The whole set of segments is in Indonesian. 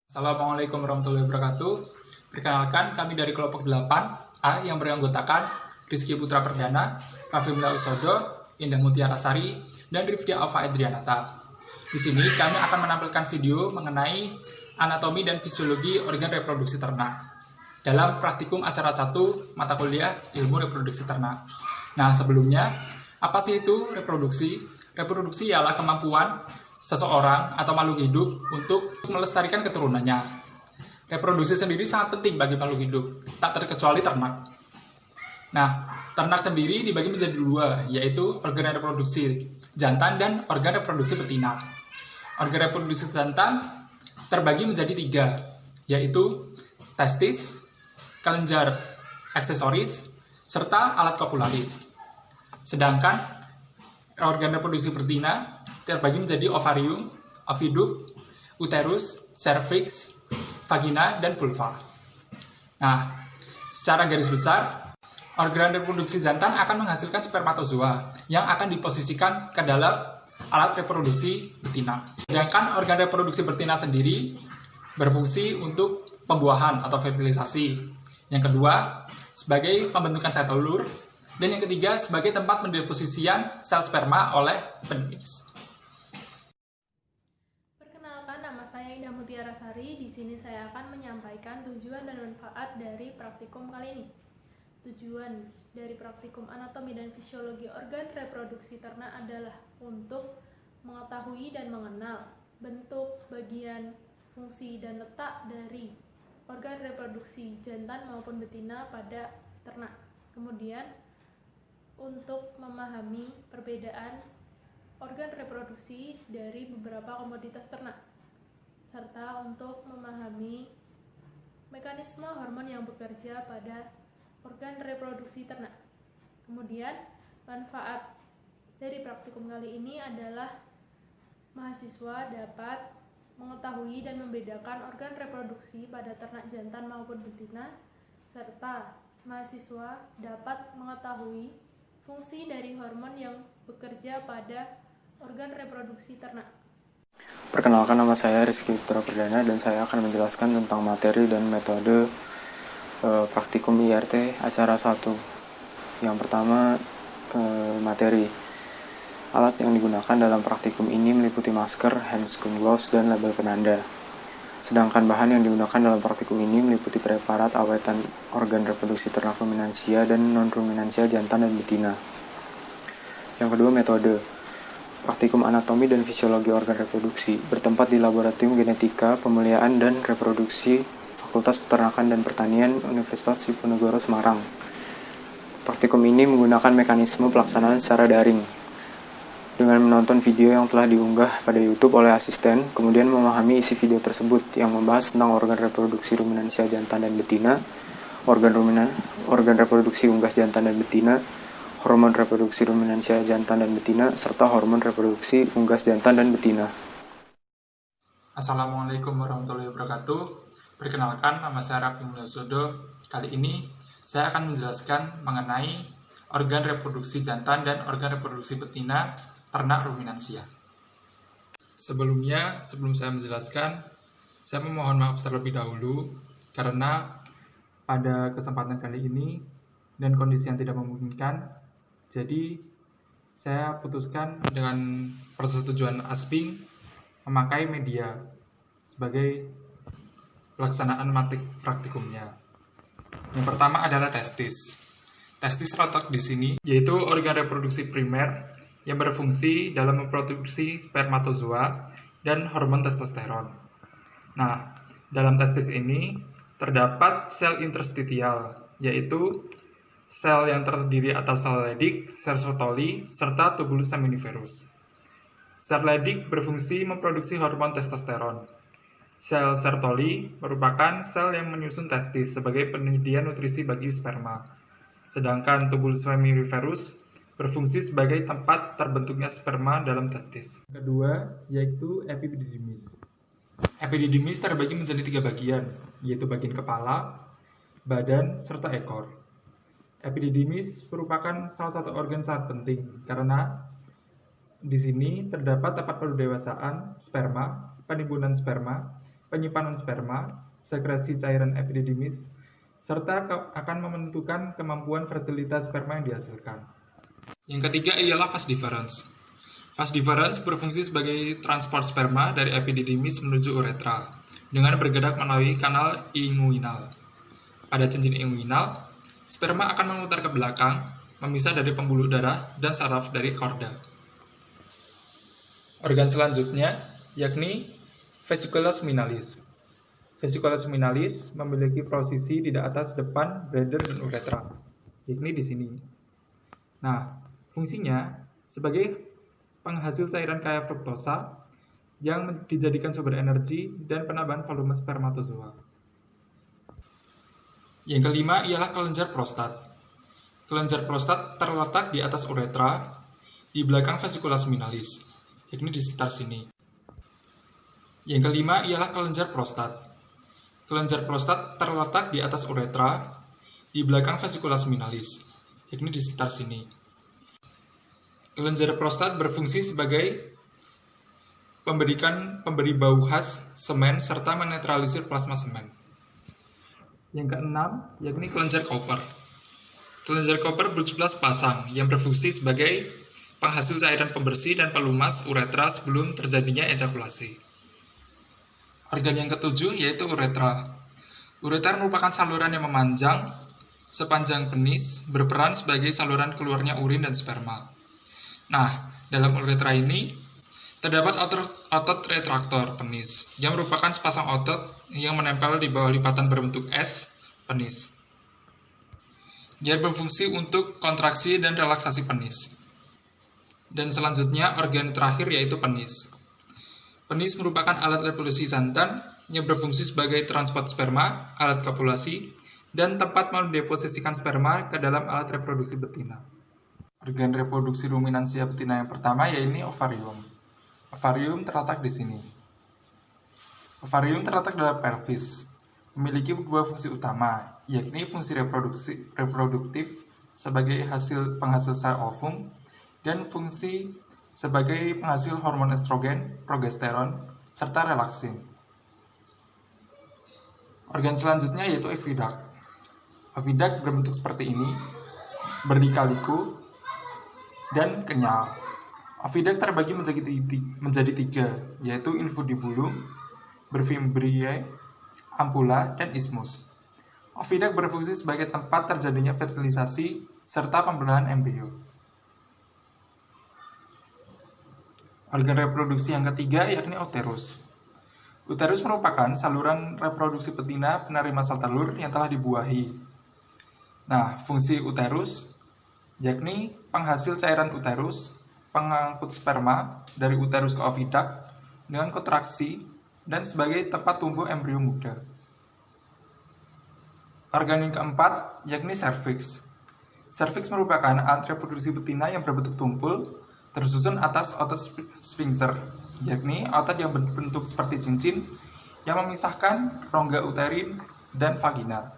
Assalamualaikum warahmatullahi wabarakatuh. Perkenalkan, kami dari kelompok 8A yang beranggotakan Rizky Putra Perdana, Raffi Usodo, Indah Mutiara Sari, dan Rifdia Alfa Adrianata. Di sini kami akan menampilkan video mengenai anatomi dan fisiologi organ reproduksi ternak dalam praktikum acara 1 mata kuliah ilmu reproduksi ternak. Nah, sebelumnya, apa sih itu reproduksi? Reproduksi ialah kemampuan seseorang atau makhluk hidup untuk melestarikan keturunannya. Reproduksi sendiri sangat penting bagi makhluk hidup, tak terkecuali ternak. Nah, ternak sendiri dibagi menjadi dua, yaitu organ reproduksi jantan dan organ reproduksi betina. Organ reproduksi jantan terbagi menjadi tiga, yaitu testis, kelenjar aksesoris, serta alat kopularis. Sedangkan organ reproduksi betina terbagi menjadi ovarium, oviduk, uterus, cervix, vagina, dan vulva. Nah, secara garis besar, organ reproduksi jantan akan menghasilkan spermatozoa yang akan diposisikan ke dalam alat reproduksi betina. Sedangkan organ reproduksi betina sendiri berfungsi untuk pembuahan atau fertilisasi. Yang kedua, sebagai pembentukan sel telur. Dan yang ketiga, sebagai tempat pendeposisian sel sperma oleh penis. Nama saya Indah Mutiara Sari. Di sini saya akan menyampaikan tujuan dan manfaat dari praktikum kali ini. Tujuan dari praktikum anatomi dan fisiologi organ reproduksi ternak adalah untuk mengetahui dan mengenal bentuk, bagian, fungsi, dan letak dari organ reproduksi jantan maupun betina pada ternak. Kemudian, untuk memahami perbedaan organ reproduksi dari beberapa komoditas ternak, serta untuk memahami mekanisme hormon yang bekerja pada organ reproduksi ternak. Kemudian, manfaat dari praktikum kali ini adalah mahasiswa dapat mengetahui dan membedakan organ reproduksi pada ternak jantan maupun betina, serta mahasiswa dapat mengetahui fungsi dari hormon yang bekerja pada organ reproduksi ternak. Perkenalkan, nama saya Rizky Putra Perdana dan saya akan menjelaskan tentang materi dan metode praktikum IRT acara 1. Yang pertama, materi. Alat yang digunakan dalam praktikum ini meliputi masker, handscreen gloves, dan label penanda. Sedangkan bahan yang digunakan dalam praktikum ini meliputi preparat awetan organ reproduksi ternak ruminansia dan non-ruminansia jantan dan betina. Yang kedua, metode. Praktikum anatomi dan fisiologi organ reproduksi bertempat di Laboratorium Genetika, Pemuliaan dan Reproduksi Fakultas Peternakan dan Pertanian Universitas Diponegoro Semarang. Praktikum ini menggunakan mekanisme pelaksanaan secara daring dengan menonton video yang telah diunggah pada YouTube oleh asisten, kemudian memahami isi video tersebut yang membahas tentang organ reproduksi ruminansia jantan dan betina, organ reproduksi unggas jantan dan betina, hormon reproduksi ruminansia jantan dan betina, serta hormon reproduksi unggas jantan dan betina. Assalamualaikum warahmatullahi wabarakatuh. Perkenalkan, nama saya Raffi Usodo. Kali ini saya akan menjelaskan mengenai organ reproduksi jantan dan organ reproduksi betina ternak ruminansia. Sebelum saya menjelaskan, saya memohon maaf terlebih dahulu karena pada kesempatan kali ini dan kondisi yang tidak memungkinkan, jadi saya putuskan dengan persetujuan ASPING memakai media sebagai pelaksanaan praktikumnya. Yang pertama adalah testis. Testis terletak di sini, yaitu organ reproduksi primer yang berfungsi dalam memproduksi spermatozoa dan hormon testosteron. Nah, dalam testis ini terdapat sel interstitial, yaitu sel yang terdiri atas sel Leydig, sel Sertoli, serta tubulus seminiferus. Sel Leydig berfungsi memproduksi hormon testosteron. Sel Sertoli merupakan sel yang menyusun testis sebagai penyedia nutrisi bagi sperma. Sedangkan tubulus seminiferus berfungsi sebagai tempat terbentuknya sperma dalam testis. Kedua, yaitu epididymis. Epididymis terbagi menjadi 3 bagian, yaitu bagian kepala, badan, serta ekor. Epididymis merupakan salah satu organ sangat penting karena di sini terdapat tempat pendewasaan sperma, penimbunan sperma, penyimpanan sperma, sekresi cairan epididymis, serta akan menentukan kemampuan fertilitas sperma yang dihasilkan. Yang ketiga ialah fase difference. Fase difference berfungsi sebagai transport sperma dari epididymis menuju uretra dengan bergerak melalui kanal inguinal. Pada cincin inguinal, sperma akan memutar ke belakang, memisah dari pembuluh darah dan saraf dari korda. Organ selanjutnya yakni vesicula seminalis. Vesicula seminalis memiliki posisi di atas depan bladder dan uretra, yakni di sini. Nah, fungsinya sebagai penghasil cairan kaya fruktosa yang dijadikan sumber energi dan penambahan volume spermatozoa. Yang kelima ialah kelenjar prostat. Kelenjar prostat terletak di atas uretra di belakang vesicula seminalis, yakni di sekitar sini. Yang kelima ialah kelenjar prostat. Kelenjar prostat terletak di atas uretra di belakang vesicula seminalis, yakni di sekitar sini. Kelenjar prostat berfungsi sebagai pemberi bau khas semen serta menetralisir plasma semen. Yang keenam yakni kelenjar Cooper. Kelenjar Cooper berjumlah sepasang yang berfungsi sebagai penghasil cairan pembersih dan pelumas uretra sebelum terjadinya ejakulasi. Organ yang ketujuh yaitu uretra. Uretra merupakan saluran yang memanjang sepanjang penis, berperan sebagai saluran keluarnya urin dan sperma. Nah, dalam uretra ini terdapat otot retraktor penis yang merupakan sepasang otot yang menempel di bawah lipatan berbentuk S penis. Dia berfungsi untuk kontraksi dan relaksasi penis. Dan selanjutnya organ terakhir yaitu penis. Penis merupakan alat reproduksi jantan yang berfungsi sebagai transport sperma, alat kopulasi, dan tempat mendeposisikan sperma ke dalam alat reproduksi betina. Organ reproduksi ruminansia betina yang pertama yaitu ovarium. Ovarium terletak di sini. Ovarium terletak dalam pelvis, memiliki dua fungsi utama, yakni fungsi reproduktif sebagai penghasil sel ovum dan fungsi sebagai penghasil hormon estrogen, progesteron, serta relaksin. Organ selanjutnya yaitu oviduct. Oviduct berbentuk seperti ini, berlika-liku, dan kenyal. Oviduct terbagi menjadi tiga, yaitu infundibulum, berfimbriae, ampula, dan isthmus. Oviduct berfungsi sebagai tempat terjadinya fertilisasi serta pembelahan embrio. Organ reproduksi yang ketiga yakni uterus. Uterus merupakan saluran reproduksi betina penerima sel telur yang telah dibuahi. Nah, fungsi uterus yakni penghasil cairan uterus, pengangkut sperma dari uterus ke oviduct dengan kontraksi dan sebagai tempat tumbuh embrio muda. Organ yang keempat yakni serviks. Serviks merupakan alat reproduksi betina yang berbentuk tumpul tersusun atas otot sphincter, yakni otot yang berbentuk seperti cincin yang memisahkan rongga uterin dan vagina.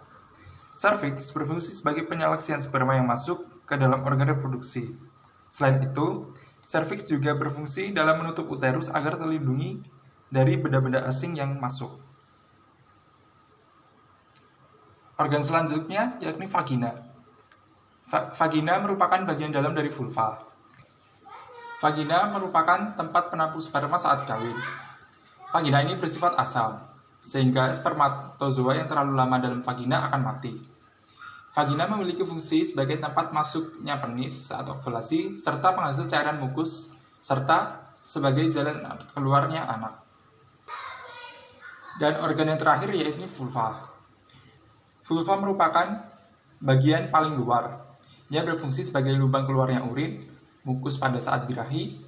Serviks berfungsi sebagai penyeleksian sperma yang masuk ke dalam organ reproduksi. Selain itu, serviks juga berfungsi dalam menutup uterus agar terlindungi dari benda-benda asing yang masuk. Organ selanjutnya yakni vagina. Vagina merupakan bagian dalam dari vulva. Vagina merupakan tempat penampung sperma saat kawin. Vagina ini bersifat asam, sehingga spermatozoa yang terlalu lama dalam vagina akan mati. Vagina memiliki fungsi sebagai tempat masuknya penis saat ovulasi, serta penghasil cairan mukus, serta sebagai jalan keluarnya anak. Dan organ yang terakhir yaitu vulva. Vulva merupakan bagian paling luar. Dia berfungsi sebagai lubang keluarnya urin, mukus pada saat birahi,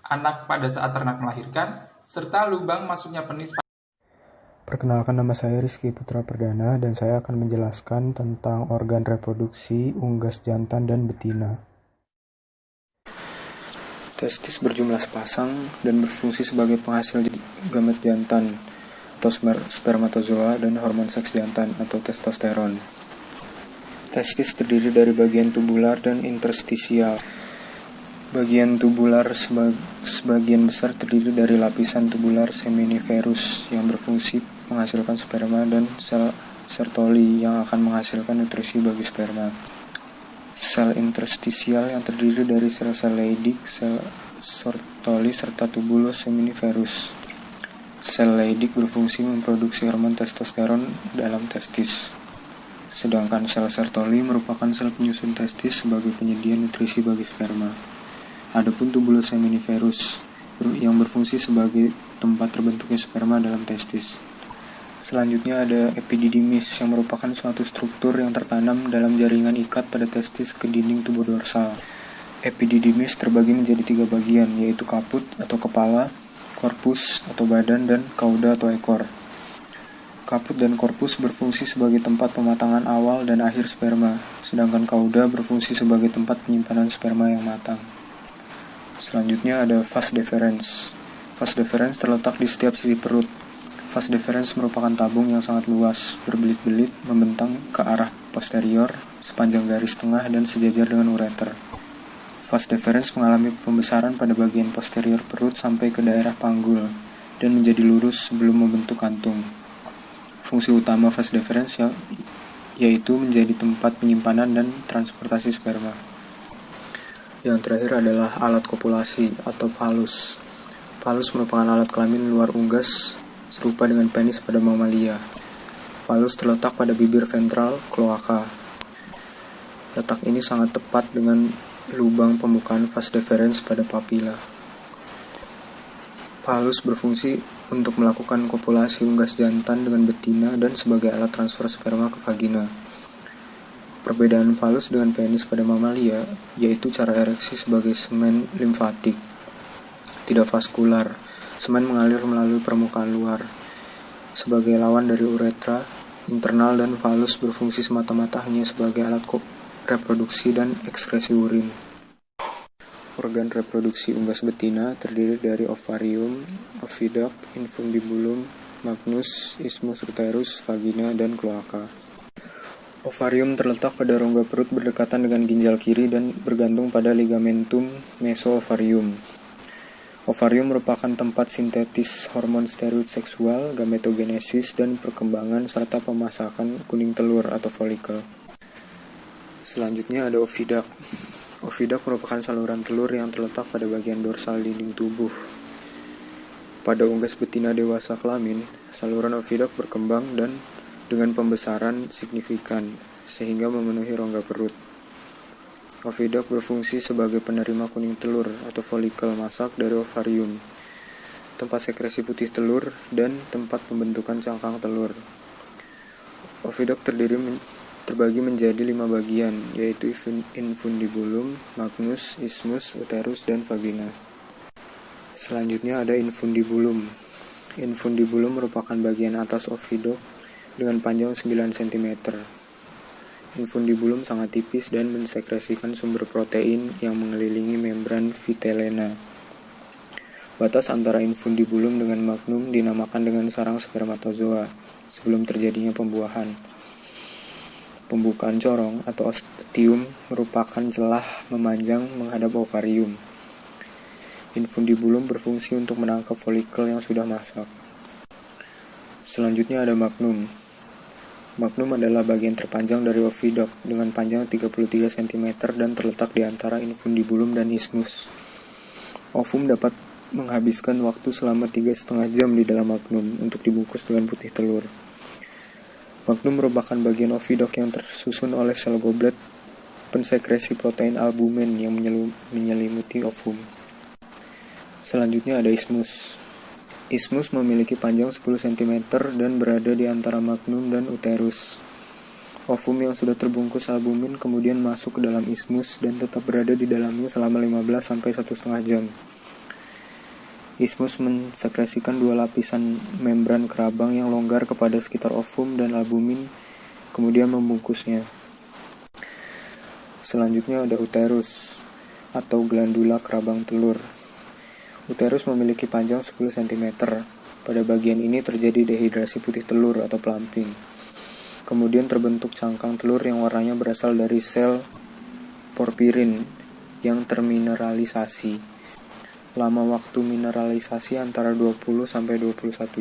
anak pada saat ternak melahirkan, serta lubang masuknya penis. Perkenalkan, nama saya Rizky Putra Perdana dan saya akan menjelaskan tentang organ reproduksi, unggas jantan dan betina. Testis berjumlah sepasang dan berfungsi sebagai penghasil gamet jantan atau spermatozoa dan hormon seks jantan atau testosteron. Testis terdiri dari bagian tubular dan interstisial. Bagian tubular sebagian besar terdiri dari lapisan tubular seminiferus yang berfungsi menghasilkan sperma, dan sel Sertoli yang akan menghasilkan nutrisi bagi sperma. Sel interstisial yang terdiri dari sel-sel Leydig, sel Sertoli, serta tubulus seminiferus. Sel Leydig berfungsi memproduksi hormon testosteron dalam testis. Sedangkan sel Sertoli merupakan sel penyusun testis sebagai penyedia nutrisi bagi sperma. Adapun tubulus seminiferus yang berfungsi sebagai tempat terbentuknya sperma dalam testis. Selanjutnya ada epididymis yang merupakan suatu struktur yang tertanam dalam jaringan ikat pada testis ke dinding tubuh dorsal. Epididymis terbagi menjadi 3 bagian, yaitu kaput atau kepala, korpus atau badan, dan cauda atau ekor. Kaput dan korpus berfungsi sebagai tempat pematangan awal dan akhir sperma, sedangkan cauda berfungsi sebagai tempat penyimpanan sperma yang matang. Selanjutnya ada vas deferens. Vas deferens terletak di setiap sisi perut. Vas deferens merupakan tabung yang sangat luas, berbelit-belit, membentang ke arah posterior, sepanjang garis tengah dan sejajar dengan ureter. Vas deferens mengalami pembesaran pada bagian posterior perut sampai ke daerah panggul, dan menjadi lurus sebelum membentuk kantung. Fungsi utama vas deferens yaitu menjadi tempat penyimpanan dan transportasi sperma. Yang terakhir adalah alat kopulasi atau phallus. Phallus merupakan alat kelamin luar unggas serupa dengan penis pada mamalia. Phallus terletak pada bibir ventral kloaka. Letak ini sangat tepat dengan lubang pembukaan vas deferens pada papila. Phallus berfungsi untuk melakukan kopulasi unggas jantan dengan betina dan sebagai alat transfer sperma ke vagina. Perbedaan phallus dengan penis pada mamalia yaitu cara ereksi sebagai semen limfatik, tidak vaskular. Semen mengalir melalui permukaan luar. Sebagai lawan dari uretra internal, dan phallus berfungsi semata-mata hanya sebagai alat reproduksi dan ekskresi urin. Organ reproduksi unggas betina terdiri dari ovarium, oviduct, infundibulum, magnus, isthmus uterus, vagina, dan kloaka. Ovarium terletak pada rongga perut berdekatan dengan ginjal kiri dan bergantung pada ligamentum mesoovarium. Ovarium merupakan tempat sintetis hormon steroid seksual, gametogenesis, dan perkembangan serta pemasakan kuning telur atau folikel. Selanjutnya ada oviduct. Oviduct merupakan saluran telur yang terletak pada bagian dorsal dinding tubuh. Pada unggas betina dewasa kelamin, saluran oviduct berkembang dan dengan pembesaran signifikan sehingga memenuhi rongga perut. Oviduct berfungsi sebagai penerima kuning telur atau folikel masak dari ovarium, tempat sekresi putih telur, dan tempat pembentukan cangkang telur. Oviduct terbagi menjadi 5 bagian, yaitu infundibulum, magnus, isthmus, uterus, dan vagina. Selanjutnya ada infundibulum. Infundibulum merupakan bagian atas oviduct dengan panjang 9 cm. Infundibulum sangat tipis dan mensekresikan sumber protein yang mengelilingi membran vitellina. Batas antara infundibulum dengan magnum dinamakan dengan sarang spermatozoa sebelum terjadinya pembuahan. Pembukaan corong atau ostium merupakan celah memanjang menghadap ovarium. Infundibulum berfungsi untuk menangkap folikel yang sudah masak. Selanjutnya ada magnum. Magnum adalah bagian terpanjang dari oviduct dengan panjang 33 cm dan terletak di antara infundibulum dan isthmus. Ovum dapat menghabiskan waktu selama 3,5 jam di dalam magnum untuk dibungkus dengan putih telur. Magnum merupakan bagian oviduct yang tersusun oleh sel goblet pensekresi protein albumin yang menyelimuti ovum. Selanjutnya ada isthmus. Isthmus memiliki panjang 10 cm dan berada di antara magnum dan uterus. Ovum yang sudah terbungkus albumin kemudian masuk ke dalam isthmus dan tetap berada di dalamnya selama 15-1,5 jam. Isthmus mensekresikan 2 lapisan membran kerabang yang longgar kepada sekitar ovum dan albumin, kemudian membungkusnya. Selanjutnya ada uterus atau glandula kerabang telur. Uterus memiliki panjang 10 cm. Pada bagian ini terjadi dehidrasi putih telur atau plumping. Kemudian terbentuk cangkang telur yang warnanya berasal dari sel porfirin yang termineralisasi. Lama waktu mineralisasi antara 20-21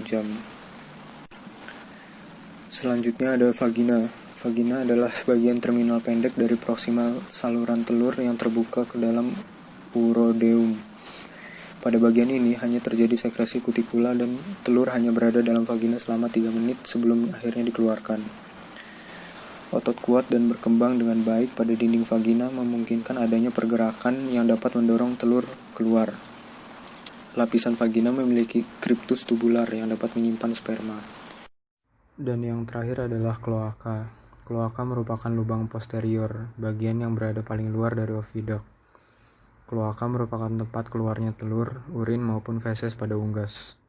jam. Selanjutnya ada vagina. Vagina adalah bagian terminal pendek dari proksimal saluran telur yang terbuka ke dalam urodeum. Pada bagian ini hanya terjadi sekresi kutikula dan telur hanya berada dalam vagina selama 3 menit sebelum akhirnya dikeluarkan. Otot kuat dan berkembang dengan baik pada dinding vagina memungkinkan adanya pergerakan yang dapat mendorong telur keluar. Lapisan vagina memiliki cryptus tubular yang dapat menyimpan sperma. Dan yang terakhir adalah kloaka. Kloaka merupakan lubang posterior, bagian yang berada paling luar dari oviduct. Kloaka merupakan tempat keluarnya telur, urin maupun feses pada unggas.